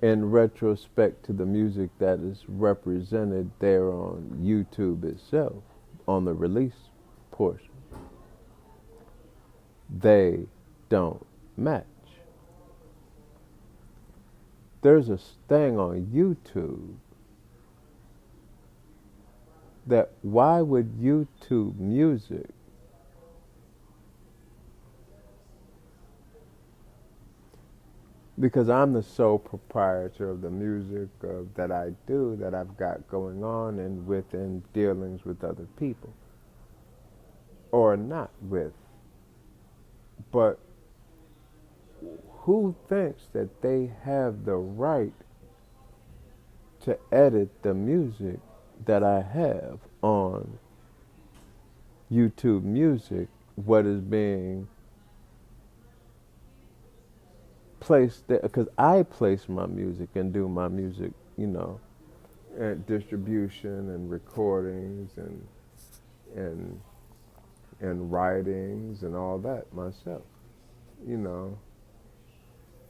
in retrospect to the music that is represented there on YouTube itself, on the release portion, they don't match. There's a thing on YouTube that why would YouTube music because I'm the sole proprietor of the music that I do, that I've got going on and within dealings with other people. Or not with. But who thinks that they have the right to edit the music that I have on YouTube music, what is being placed there? Because I place my music and do my music, and distribution and recordings and writings and all that myself,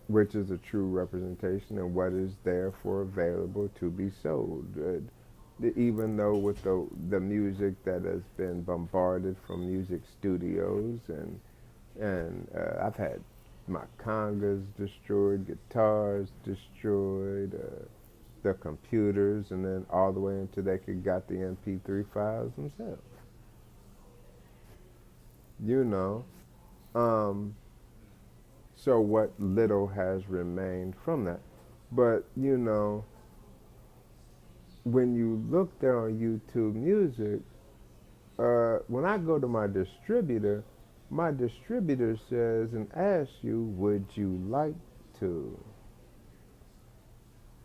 which is a true representation of what is there available to be sold. Even though with the music that has been bombarded from music studios and I've had my congas destroyed, guitars destroyed, the computers, and then all the way into they could got the MP3 files themselves. So what little has remained from that. But, when you look there on YouTube Music, when I go to my distributor says and asks you, would you like to?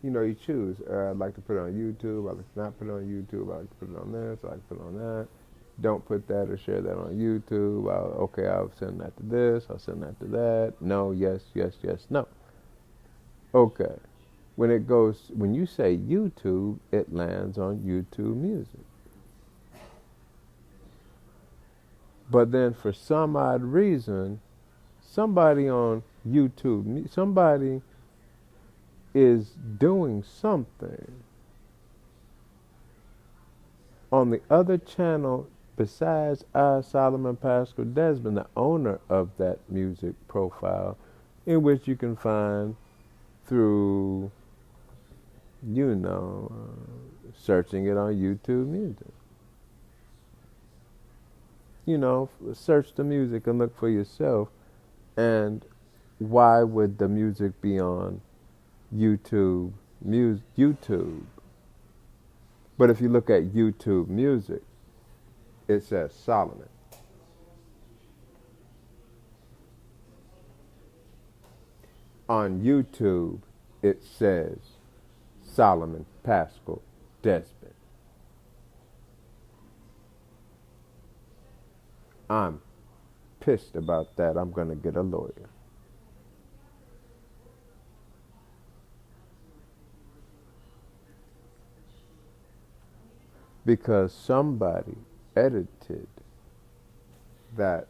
You choose. I'd like to put it on YouTube. I'd like to not put it on YouTube. I'd like to put it on this. I'd like to put it on that. Don't put that or share that on YouTube. I'll send that to this. I'll send that to that. No, yes, yes, yes, no. Okay. When you say YouTube, it lands on YouTube Music. But then for some odd reason, somebody on YouTube, somebody is doing something on the other channel besides Solomon Paschal-Desbin, the owner of that music profile, in which you can find through, searching it on YouTube Music. Search the music and look for yourself. And why would the music be on YouTube? But if you look at YouTube Music, it says Solomon. On YouTube, it says Solomon Paschal-Desbin. I'm pissed about that. I'm going to get a lawyer. Because somebody edited that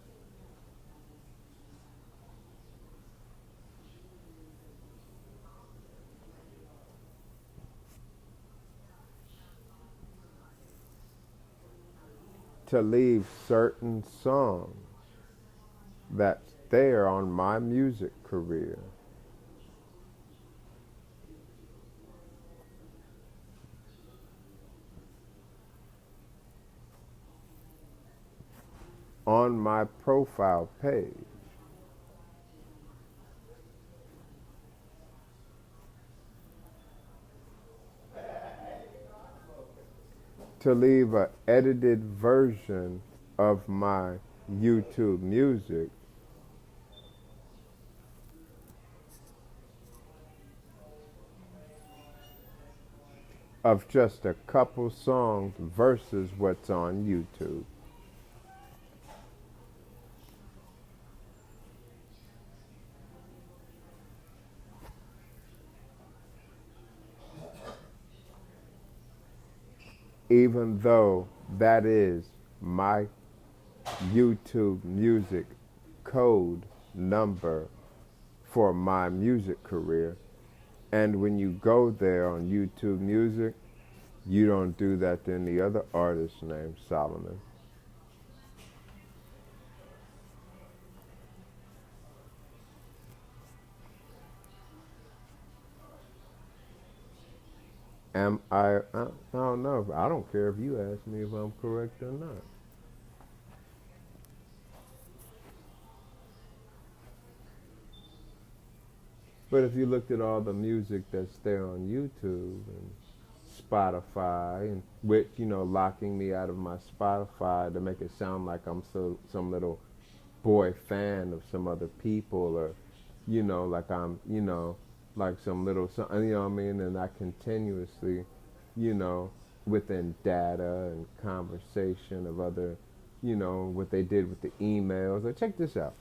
to leave certain songs that's there on my music career on my profile page, to leave an edited version of my YouTube music of just a couple songs versus what's on YouTube. Even though that is my YouTube music code number for my music career. And when you go there on YouTube Music, you don't do that to any other artist named Solomon. I don't know. I don't care if you ask me if I'm correct or not. But if you looked at all the music that's there on YouTube and Spotify, and with, locking me out of my Spotify to make it sound like I'm some little boy fan of some other people, or, like I'm, like some little, you know what I mean? And I continuously, within data and conversation of other, what they did with the emails. Like, check this out.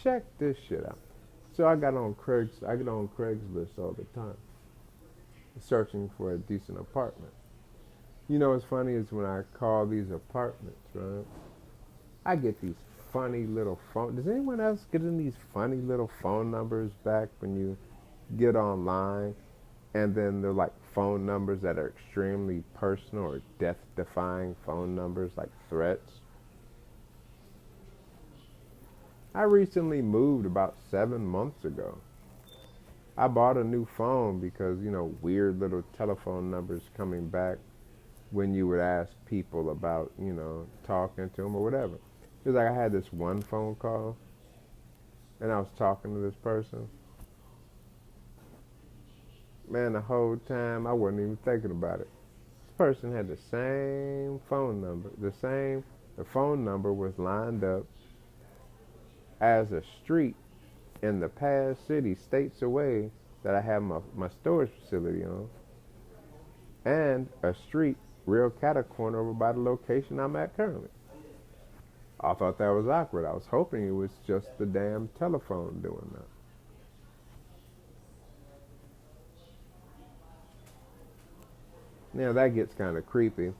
Check this shit out. So I get on Craigslist all the time, searching for a decent apartment. What's funny is when I call these apartments, right? I get these funny little phone. Does anyone else get in these funny little phone numbers back when you get online, and then they're like phone numbers that are extremely personal or death-defying phone numbers, like threats? I recently moved about 7 months ago. I bought a new phone because, weird little telephone numbers coming back when you would ask people about, talking to them or whatever. It was like I had this one phone call, and I was talking to this person. Man, the whole time I wasn't even thinking about it. This person had the same phone number. The phone number was lined up as a street in the past city, states away, that I have my storage facility on, and a street real catty corner over by the location I'm at currently. I thought that was awkward. I was hoping it was just the damn telephone doing that. Now that gets kind of creepy.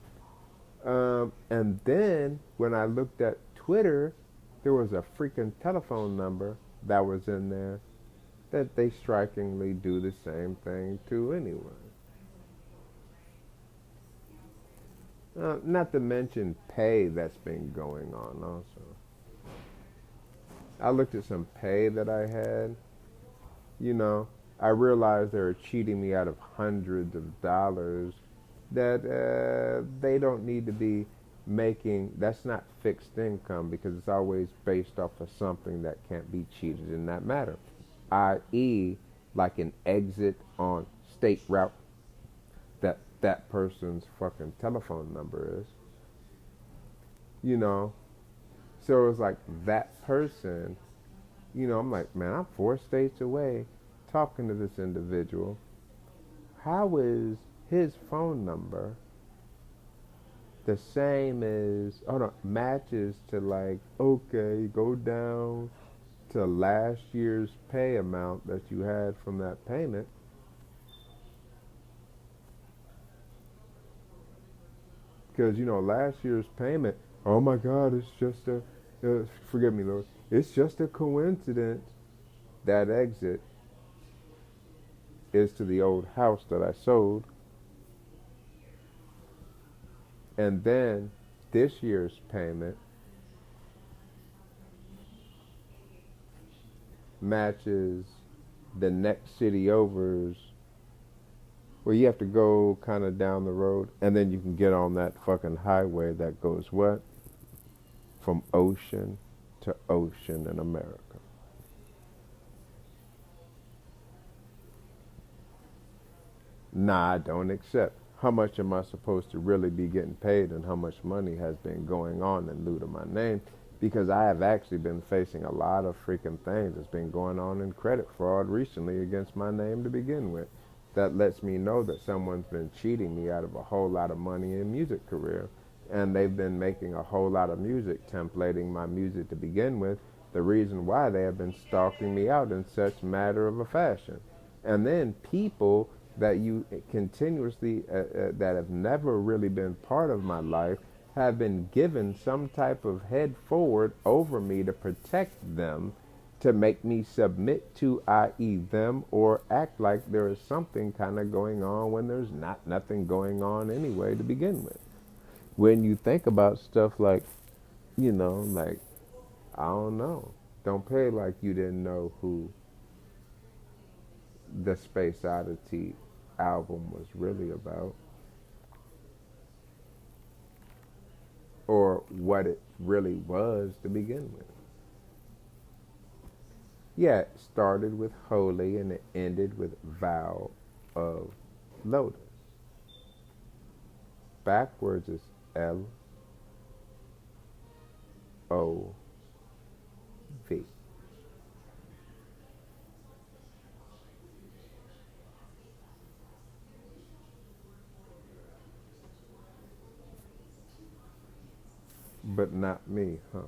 And then when I looked at Twitter, there was a freaking telephone number that was in there that they strikingly do the same thing to anyway. Not to mention pay that's been going on also. I looked at some pay that I had. I realized they were cheating me out of hundreds of dollars that they don't need to be making. That's not fixed income, because it's always based off of something that can't be cheated in that matter, i.e. like an exit on state route that person's fucking telephone number is. So it's like that person, I'm like, man, I'm 4 states away talking to this individual. How is his phone number The same as, hold on, matches to like, okay, go down to last year's pay amount that you had from that payment. Because, last year's payment, oh my God, it's just forgive me, Lord, it's just a coincidence. That exit is to the old house that I sold. And then this year's payment matches the next city over's. Well, you have to go kind of down the road, and then you can get on that fucking highway that goes what? From ocean to ocean in America. Nah, I don't accept. How much am I supposed to really be getting paid, and how much money has been going on in lieu of my name? Because I have actually been facing a lot of freaking things that's been going on in credit fraud recently against my name to begin with. That lets me know that someone's been cheating me out of a whole lot of money in music career. And they've been making a whole lot of music, templating my music to begin with. The reason why they have been stalking me out in such matter of a fashion. And then people that you continuously, that have never really been part of my life, have been given some type of head forward over me to protect them, to make me submit to, i.e., them, or act like there is something kind of going on when there's not nothing going on anyway to begin with. When you think about stuff like, like, I don't know, don't play like you didn't know who the Space Oddity album was really about, or what it really was to begin with. Yeah, it started with Holy and it ended with Vow of Lotus. Backwards is Lov. But not me, huh?